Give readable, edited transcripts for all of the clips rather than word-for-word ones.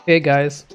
Hey guys,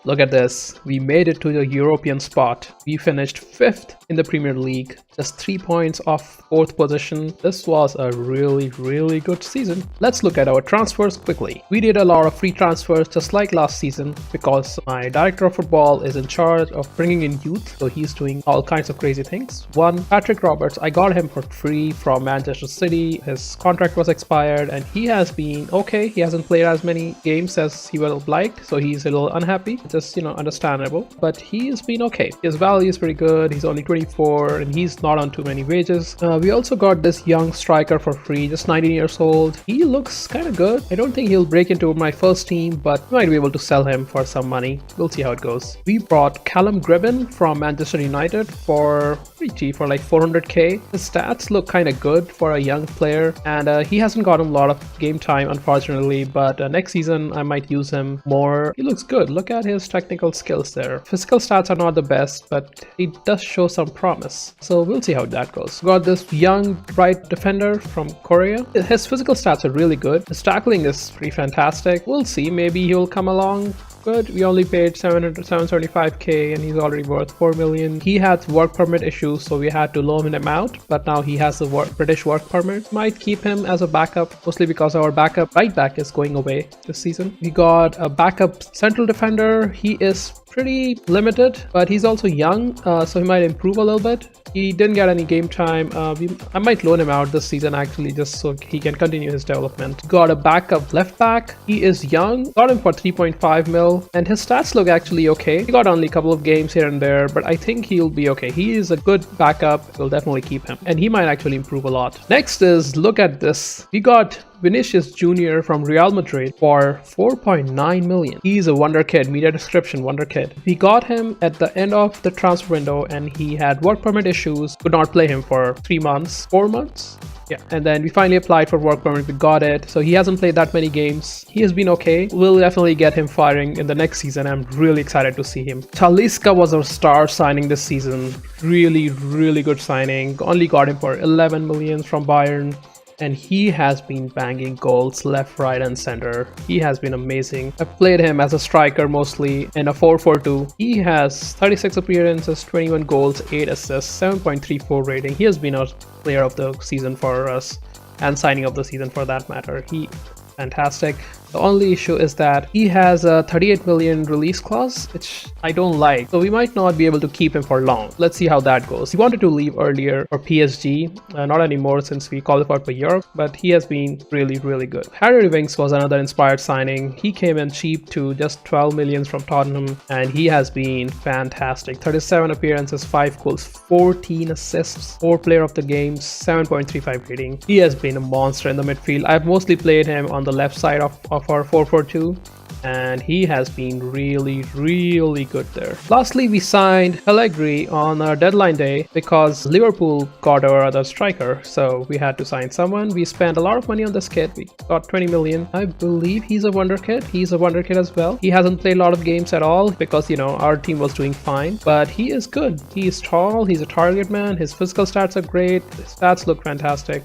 look at this. We made it to the European spot. We finished 5th in the Premier League, just 3 points off 4th position. This was a really good season. Let's look at our transfers quickly. We did a lot of free transfers just like last season because my director of football is in charge of bringing in youth, so he's doing all kinds of crazy things. One, Patrick Roberts, I got him for free from Manchester City. His contract was expired and he has been okay. He hasn't played as many games as he would have liked, so he's a little unhappy. Just, understandable, but he's been okay. His value is pretty good. He's only 24 and he's not on too many wages. We also got this young striker for free, just 19 years old. He looks kind of good. I don't think he'll break into my first team, but we might be able to sell him for some money. We'll see how it goes. We brought Callum Gribben from Manchester United for pretty cheap, for like 400k. His stats look kind of good for a young player, and he hasn't gotten a lot of game time unfortunately, but next season I might use him more. He looks good. Look at his technical skills there. Physical stats are not the best, but he does show some promise, so we'll see how that goes. Got this young right defender from Korea. His physical stats are really good. His tackling is pretty fantastic. We'll see, maybe he'll come along good. We only paid 775k and he's already worth 4 million. He had work permit issues, so we had to loan him out, but now he has a British work permit. Might keep him as a backup, mostly because our backup right back is going away this season. We got a backup central defender. He is pretty limited, but he's also young, so he might improve a little bit. He didn't get any game time. I might loan him out this season actually, just so he can continue his development. Got a backup left back. He is young. Got him for 3.5 mil, and his stats look actually okay. He got only a couple of games here and there, but I think he'll be okay. He is a good backup. We'll definitely keep him, and he might actually improve a lot. Next is, look at this. We got Vinicius Jr. from Real Madrid for 4.9 million. He's a wonder kid. Media description, wonder kid. We got him at the end of the transfer window and he had work permit issues. Could not play him for 4 months. Yeah, and then we finally applied for work permit. We got it. So he hasn't played that many games. He has been okay. We'll definitely get him firing in the next season. I'm really excited to see him. Talisca was our star signing this season. Really good signing. Only got him for 11 million from Bayern. And he has been banging goals left, right, and center. He has been amazing. I've played him as a striker mostly in a 4-4-2. He has 36 appearances, 21 goals, 8 assists, 7.34 rating. He has been our player of the season for us, and signing of the season for that matter. He fantastic. The only issue is that he has a 38 million release clause, which I don't like. So we might not be able to keep him for long. Let's see how that goes. He wanted to leave earlier for PSG, not anymore since we qualified for Europe, but he has been really good. Harry Winks was another inspired signing. He came in cheap to just 12 million from Tottenham, and he has been fantastic. 37 appearances, 5 goals, 14 assists, 4 player of the game, 7.35 rating. He has been a monster in the midfield. I've mostly played him on the left side of our 4-4-2, and he has been really good there. Lastly, we signed Pellegrini on our deadline day because Liverpool got our other striker, so we had to sign someone. We spent a lot of money on this kid. We got 20 million. I believe he's a wonder kid. He's a wonder kid as well. He hasn't played a lot of games at all because our team was doing fine, but he is good. He is tall. He's a target man. His physical stats are great. His stats look fantastic.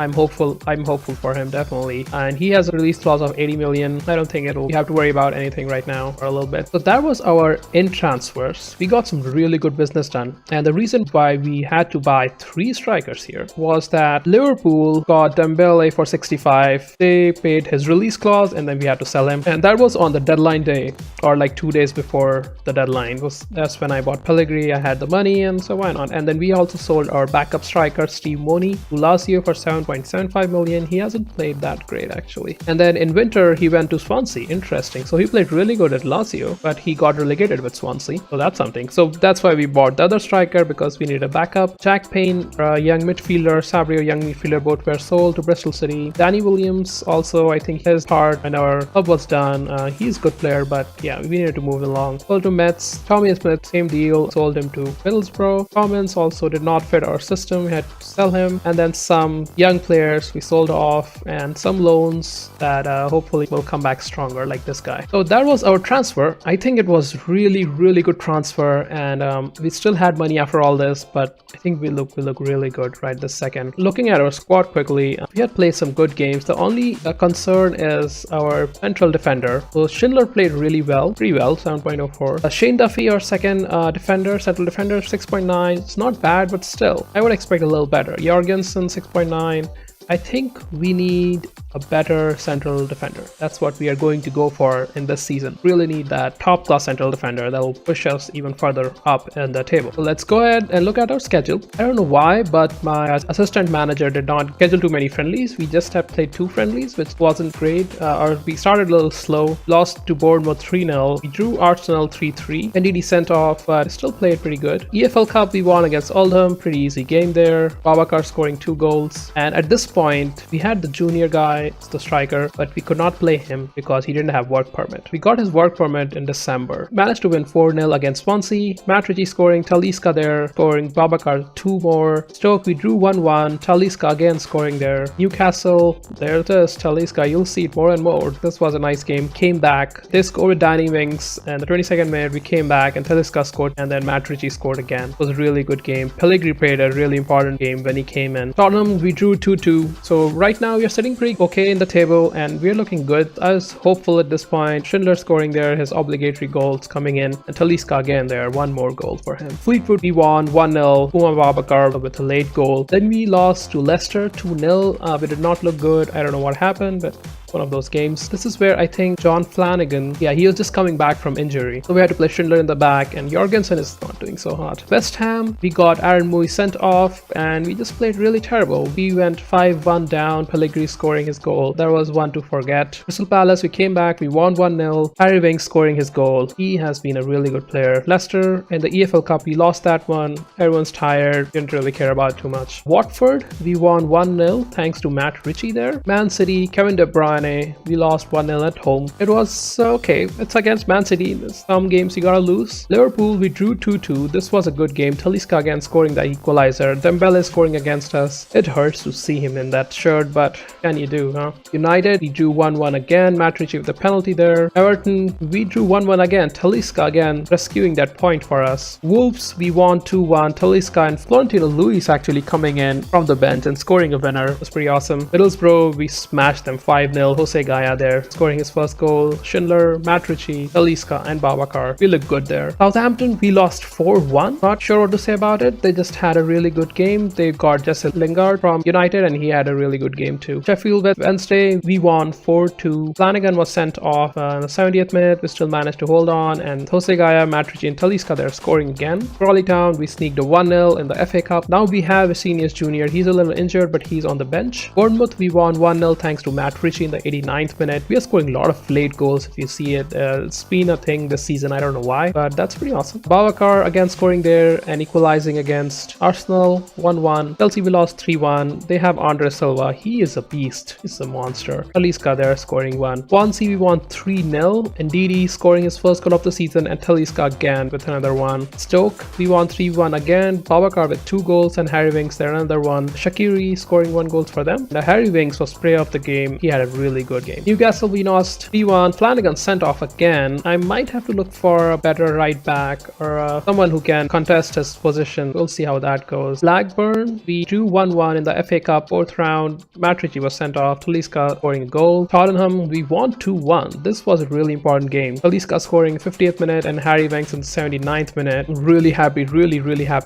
I'm hopeful for him, definitely. And he has a release clause of 80 million. I don't think we have to worry about anything right now for a little bit. So that was our in transfers. We got some really good business done. And the reason why we had to buy 3 strikers here was that Liverpool got Dembele for 65. They paid his release clause and then we had to sell him. And that was on the deadline day, or like 2 days before the deadline. That's when I bought Pellegrini. I had the money, and so why not? And then we also sold our backup striker Steve Money to Lazio for 7.75 million. He hasn't played that great actually. And then in winter he went to Swansea. Interesting. So he played really good at Lazio, but he got relegated with Swansea, so that's something. So that's why we bought the other striker, because we need a backup. Jack Payne, young midfielder, Sabrio, young midfielder, both were sold to Bristol City. Danny Williams also, I think his part when our club was done. He's a good player, but yeah, we needed to move along. Sold to Mets. Tommy Smith, same deal, sold him to Middlesbrough. Commons also did not fit our system. We had to sell him. And then some young young players we sold off, and some loans that hopefully will come back stronger, like this guy. So that was our transfer. I think it was really good transfer, and we still had money after all this, but I think we look really good right this second. Looking at our squad quickly, we had played some good games. The only concern is our central defender. So Schindler played really well, pretty well, 7.04. Shane Duffy, our second defender, central defender, 6.9. It's not bad, but still, I would expect a little better. Jorgensen, 6.9. I think we need a better central defender. That's what we are going to go for in this season. Really need that top class central defender that will push us even further up in the table. So let's go ahead and look at our schedule. I don't know why, but my assistant manager did not schedule too many friendlies. We just have played 2 friendlies, which wasn't great. Or we started a little slow, lost to Bournemouth 3-0. We drew Arsenal 3-3. NDD sent off, but still played pretty good. EFL Cup, we won against Oldham. Pretty easy game there. Babakar scoring 2 goals. And at this point, we had the junior guy, the striker, but we could not play him because he didn't have work permit. We got his work permit in December. Managed to win 4-0 against Swansea. Matt Ritchie scoring, Talisca there scoring, Babakar 2 more. Stoke, we drew 1-1. Talisca again scoring there. Newcastle, there it is, Talisca, you'll see it more and more. This was a nice game. Came back. They scored with Danny Winks, and the 22nd minute we came back and Talisca scored, and then Matt Ritchie scored again. It was a really good game. Pellegrini played a really important game when he came in. Tottenham, we drew 2-2. So right now we're sitting pretty okay in the table and we're looking good. I was hopeful at this point. Schindler scoring there, his obligatory goals coming in, and Talisca again there, 1 more goal for him. Fleetwood, we won 1-0. Puma Babakar with a late goal. Then we lost to Leicester 2-0. We did not look good. I don't know what happened, but one of those games. This is where I think John Flanagan, he was just coming back from injury. So we had to play Schindler in the back, and Jorgensen is not doing so hot. West Ham, we got Aaron Mooy sent off, and we just played really terrible. We went 5-1 down, Pellegrini scoring his goal. There was one to forget. Crystal Palace, we came back, we won 1-0. Harry Winks scoring his goal. He has been a really good player. Leicester, in the EFL Cup, we lost that one. Everyone's tired, didn't really care about it too much. Watford, we won 1-0 thanks to Matt Ritchie there. Man City, Kevin De Bruyne, we lost 1-0 at home. It was okay. It's against Man City. Some games you gotta lose. Liverpool, we drew 2-2. This was a good game. Talisca again scoring the equalizer. Dembele scoring against us. It hurts to see him in that shirt, but can you do, huh? United, we drew 1-1 again. Matt Ritchie with the penalty there. Everton, we drew 1-1 again. Talisca again rescuing that point for us. Wolves, we won 2-1. Talisca and Florentino Luis actually coming in from the bench and scoring a winner. It was pretty awesome. Middlesbrough, we smashed them 5-0. Jose Gaya there scoring his first goal. Schindler, Matt Ritchie, Talisca and Babakar. We look good there. Southampton, we lost 4-1. Not sure what to say about it. They just had a really good game. They got Jesse Lingard from United and he had a really good game too. Sheffield Wednesday, we won 4-2. Flanagan was sent off in the 70th minute. We still managed to hold on, and Jose Gaya, Matt Ritchie and Talisca there scoring again. Crawley Town, we sneaked a 1-0 in the FA Cup. Now we have a Seniors Junior. He's a little injured, but he's on the bench. Bournemouth, we won 1-0 thanks to Matt Ritchie in the 89th minute. We are scoring a lot of late goals if you see it. It's been a thing this season. I don't know why, but that's pretty awesome. Babakar again scoring there and equalizing against Arsenal 1-1. Chelsea, we lost 3-1. They have Andre Silva. He is a beast. He's a monster. Talisca there scoring 1. Swansea, we won 3-0. And Didi scoring his first goal of the season, and Talisca again with another one. Stoke, we won 3-1 again. Babakar with 2 goals and Harry Winks there another one. Shaqiri scoring 1 goal for them. The Harry Winks was player of the game. He had a really good game. Newcastle, we lost 3-1. Flanagan sent off again. I might have to look for a better right back or someone who can contest his position. We'll see how that goes. Blackburn, we drew 1-1 in the FA Cup 4th round. Matt Ritchie was sent off. Talisca scoring a goal. Tottenham, we won 2-1. This was a really important game. Talisca scoring 50th minute and Harry Winks in the 79th minute. Really happy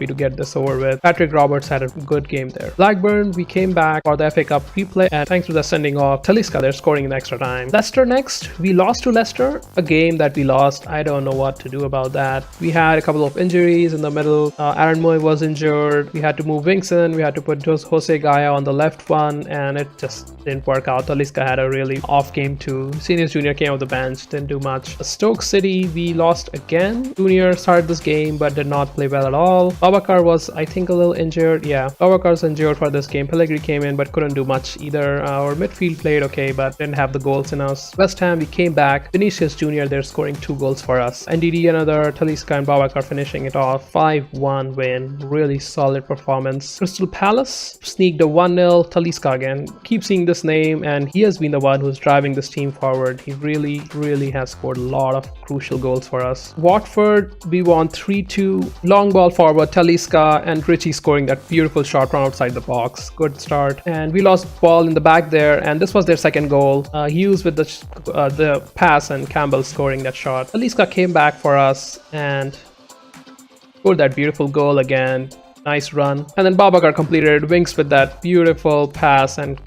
to get this over with. Patrick Roberts had a good game there. Blackburn, we came back for the FA Cup replay, and thanks to the sending off Talisca, they're scoring in extra time. Leicester next, we lost to Leicester, a game that we lost. I don't know what to do about that. We had a couple of injuries in the middle. Aaron Mooy was injured. We had to move Winks in. We had to put Jose Gaya on the left one, and it just didn't work out. Talisca had a really off game too. Seniors Junior came off the bench, didn't do much. Stoke City, we lost again. Junior started this game but did not play well at all. Babakar was, I think, a little injured. Yeah, Babakar's injured for this game. Pellegrini came in but couldn't do much either. Our midfield played okay, but but didn't have the goals in us. West Ham, we came back. Vinicius Jr., they're scoring 2 goals for us. NDD another, Talisca and Babakar finishing it off. 5-1 win. Really solid performance. Crystal Palace sneaked a 1-0. Talisca again. Keep seeing this name, and he has been the one who's driving this team forward. He really has scored a lot of crucial goals for us. Watford, we won 3-2. Long ball forward, Talisca and Richie scoring that beautiful shot from outside the box. Good start. And we lost ball in the back there, and this was their second goal. Hughes with the pass and Campbell scoring that shot. Talisca came back for us and scored that beautiful goal again. Nice run. And then Babakar completed wings with that beautiful pass, and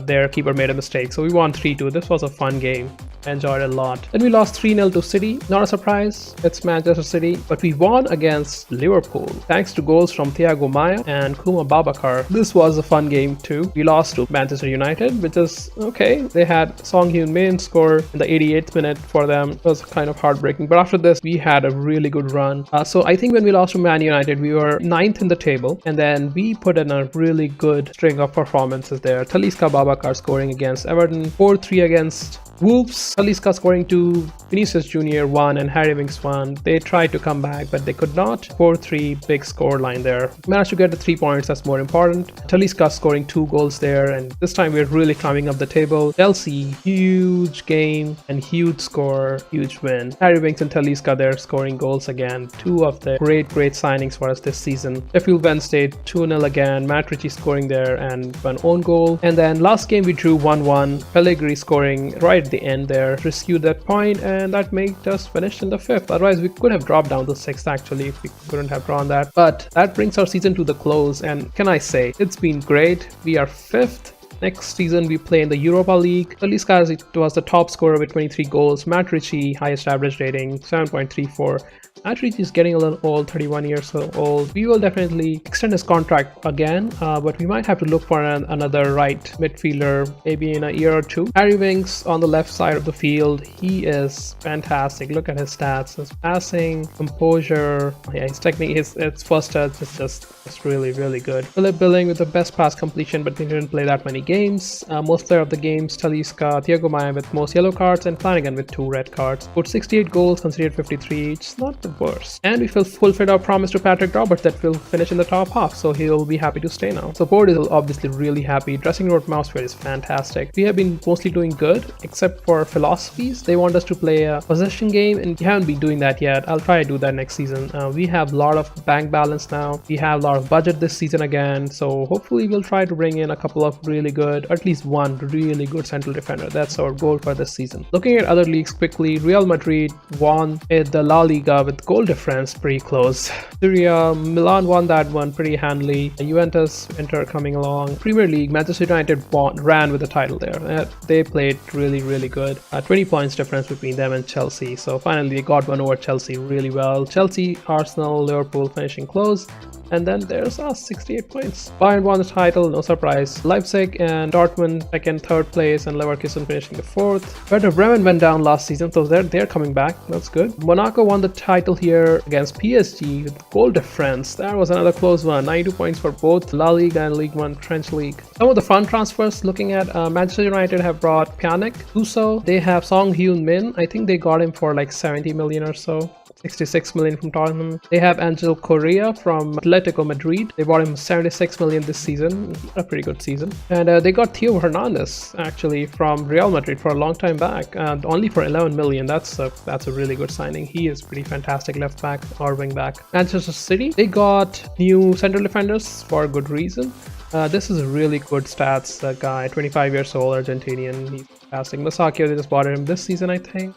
their keeper made a mistake. So we won 3-2. This was a fun game. Enjoyed it a lot. Then we lost 3-0 to City. Not a surprise. It's Manchester City. But we won against Liverpool thanks to goals from Thiago Maia and Kuma Babakar. This was a fun game too. We lost to Manchester United, which is okay. They had Song Heung-min score in the 88th minute for them. It was kind of heartbreaking. But after this, we had a really good run. So I think when we lost to Man United, we were 9th in the table. And then we put in a really good string of performances there. Talisca Babakar scoring against Everton. 4-3 against Wolves. Talisca scoring 2, Vinicius Jr. 1, and Harry Winks 1. They tried to come back, but they could not. 4-3, big score line there. Managed to get the 3 points, that's more important. Talisca scoring 2 goals there, and this time we're really climbing up the table. Chelsea, huge game and huge score, huge win. Harry Winks and Talisca there scoring goals again. 2 of the great signings for us this season. Sheffield Wednesday 2-0 again. Matt Ritchie scoring there and one own goal. And then last game we drew 1-1. Pellegrini scoring right the end there, rescued that point, and that made us finish in the 5th. Otherwise we could have dropped down to 6th actually if we couldn't have drawn that. But that brings our season to the close, and can I say it's been great. We are 5th. Next season we play in the Europa League. Talisca was the top scorer with 23 goals. Matt Ritchie, highest average rating, 7.34. Matt Ritchie is getting a little old, 31 years old. We will definitely extend his contract again, but we might have to look for another right midfielder maybe in a year or 2. Harry Winks on the left side of the field. He is fantastic. Look at his stats. His passing, composure. Yeah, his technique, his first touch is just really good. Philip Billing with the best pass completion, but he didn't play that many games. Most player of the games, Talisca, Thiago Maia with most yellow cards, and Flanagan with 2 red cards. Scored 68 goals, considered 53. It's not the worst. And we fulfilled our promise to Patrick Roberts that we'll finish in the top half, so he'll be happy to stay now. So board is obviously really happy. Dressing room atmosphere is fantastic. We have been mostly doing good, except for philosophies. They want us to play a possession game, and we haven't been doing that yet. I'll try to do that next season. We have a lot of bank balance now. We have a lot of budget this season again, so hopefully we'll try to bring in a couple of really good, at least one really good central defender. That's our goal for this season. Looking at other leagues quickly, Real Madrid won the La Liga with goal difference pretty close. Syria, Milan won that one pretty handily. Juventus, Inter coming along. Premier League, Manchester United ran with the title there. They played really good. 20 points difference between them and Chelsea. So finally they got one over Chelsea really well. Chelsea, Arsenal, Liverpool finishing close. And then there's us, 68 points. Bayern won the title, no surprise. Leipzig and Dortmund second, third place, and Leverkusen finishing the 4th. Werder Bremen went down last season, so they're coming back. That's good. Monaco won the title here against PSG with goal difference. That was another close one. 92 points for both La Liga and League One French League. Some of the fun transfers, looking at Manchester United have brought Pjanic, Suso. They have Song Heung-min. I think they got him for like 70 million or so. 66 million from Tottenham. They have Angel Correa from Atletico Madrid. They bought him 76 million this season. A pretty good season. And they got Theo Hernandez actually from Real Madrid for a long time back, only for 11 million. That's a really good signing. He is pretty fantastic left back or wing back. Manchester City, they got new central defenders for a good reason. This is a really good stats guy, 25 years old, Argentinian. He's fantastic. Masakio, they just bought him this season, I think.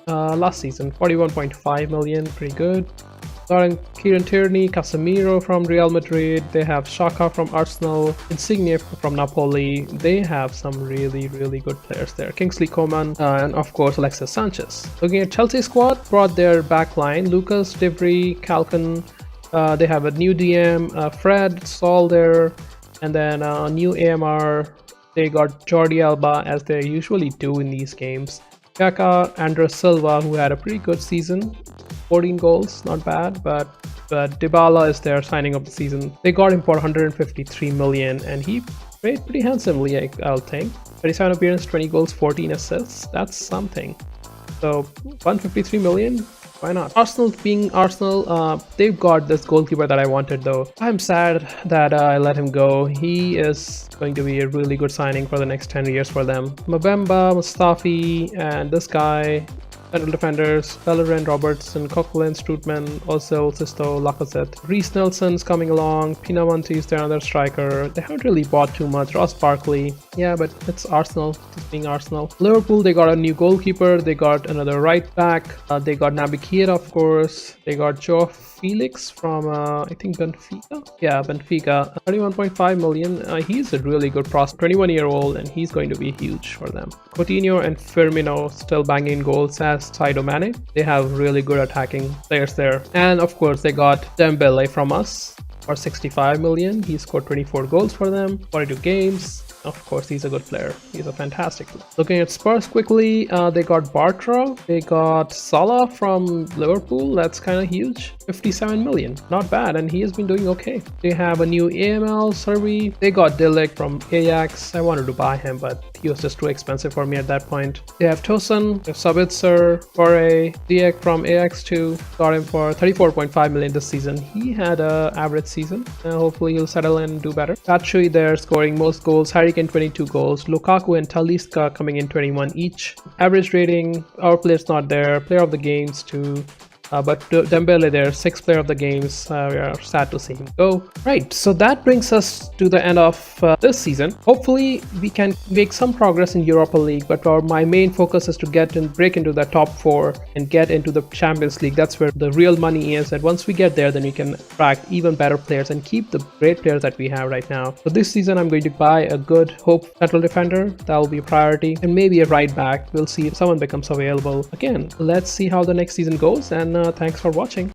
Last season, 41.5 million, pretty good. Kieran Tierney, Casemiro from Real Madrid. They have Xhaka from Arsenal, Insigne from Napoli. They have some really good players there. Kingsley Coman, and of course Alexis Sanchez. Looking at Chelsea squad, brought their back line, Lucas, Divry, Calkin. They have a new DM, Fred, Saul there, and then a new AMR. They got Jordi Alba, as they usually do in these games. Kaka, Andres Silva, who had a pretty good season, 14 goals, not bad, but Dybala is their signing of the season. They got him for 153 million, and he rate pretty handsomely, I'll think. 37 appearances, 20 goals, 14 assists. That's something. So 153 million. Why not? Arsenal being Arsenal, they've got this goalkeeper that I wanted though. I'm sad that I let him go. He is going to be a really good signing for the next 10 years for them. Mbemba, Mustafi, and this guy. Central defenders, Bellerin, Robertson, Coquelin, Strootman, Ozil, Sisto, Lacazette. Reece Nelson's coming along, Pinamonti is their other striker. They haven't really bought too much. Ross Barkley. Yeah, but it's Arsenal, just being Arsenal. Liverpool, they got a new goalkeeper, they got another right back, they got Naby Keita, of course, they got Joe Felix from I think Benfica. Yeah, Benfica. 31.5 million. He's a really good prospect, 21-year-old, and he's going to be huge for them. Coutinho and Firmino still banging goals as Sadio Mane. They have really good attacking players there. And of course they got Dembele from us for 65 million. He scored 24 goals for them, 42 games. Of course, he's a good player. He's a fantastic player. Looking at Spurs quickly, they got Bartra. They got Salah from Liverpool. That's kind of huge. 57 million. Not bad, and he has been doing okay. They have a new AML survey. They got Delic from Ajax. I wanted to buy him, but he was just too expensive for me at that point. They have Tosun, they have Sabitzer, Boré, Ziyech from Ajax too. Got him for 34.5 million this season. He had an average season. Hopefully he'll settle in and do better. Batshuayi there scoring most goals. Harry Kane 22 goals. Lukaku and Talisca coming in 21 each. Average rating, our player's not there. Player of the games too. But Dembele there, 6th player of the games. We are sad to see him go. Right, so that brings us to the end of this season. Hopefully we can make some progress in Europa League, but my main focus is to break into the top 4 and get into the Champions League. That's where the real money is, and once we get there, then we can attract even better players and keep the great players that we have right now. So this season I'm going to buy a good hope central defender. That will be a priority, and maybe a right back. We'll see if someone becomes available. Again, let's see how the next season goes, and thanks for watching.